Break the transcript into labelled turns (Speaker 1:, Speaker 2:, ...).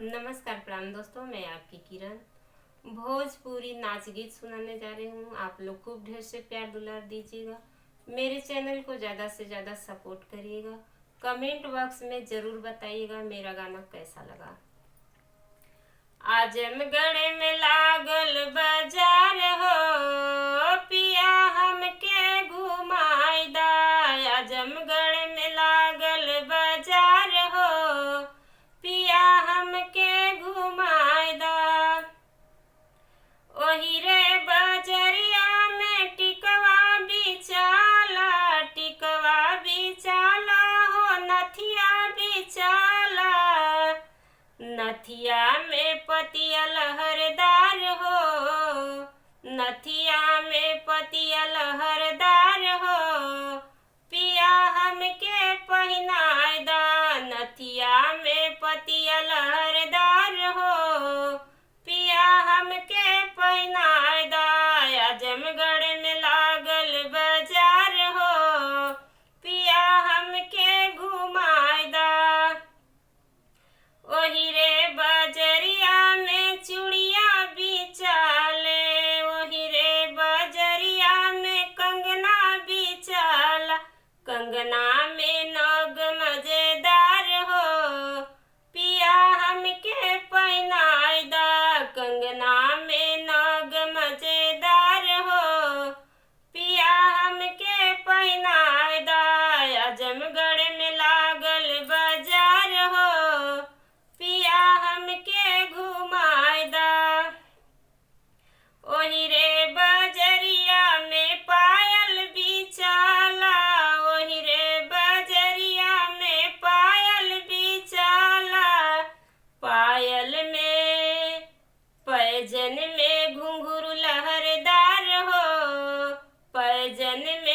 Speaker 1: नमस्कार प्रणाम दोस्तों, मैं आपकी किरण भोजपुरी नाच गीत सुनाने जा रही हूँ। आप लोग खूब ढेर से प्यार दुलार दीजिएगा। मेरे चैनल को ज़्यादा से ज़्यादा सपोर्ट करिएगा। कमेंट बॉक्स में ज़रूर बताइएगा मेरा गाना कैसा लगा। आजमगढ़ में लागल बाजार हो, पिया हमके घुमाई दा। आजमगढ़ में लागल बाजार हो, पिया हमके घुमाई दा। ओही रे बजरिया में टिकवा बिचाला, टिकवा बिचाला हो, नथिया बिचाला। नथिया में पतिया लहरदार हो, नथिया में पतिया लहरदार हो, पिया हमके पहिनाय दा। नथिया में पतिया लहरदार हो, पिया हमके पहिनाय दा। आजमगढ़ में लागल बाजार हो, पिया हमके घुमाय दा। ओही रे बजरिया में चूड़िया बिचाले, ओही रे बजरिया में कंगना बिचाला। कंगना में नग मजेदार हो, पिया हमके पहिनाय दा। कंगना में नग मजेदार हो, पिया हमके पहिनाय दा। आजमगढ़ में लागल बाजार हो, पिया हमके घुमाय दा। ओही रे बजरिया में पायल बिचाला, ओही रे बजरिया में पायल बिचाला। पायल में पैजन में घुंघरू लहरदार हो, पैजन में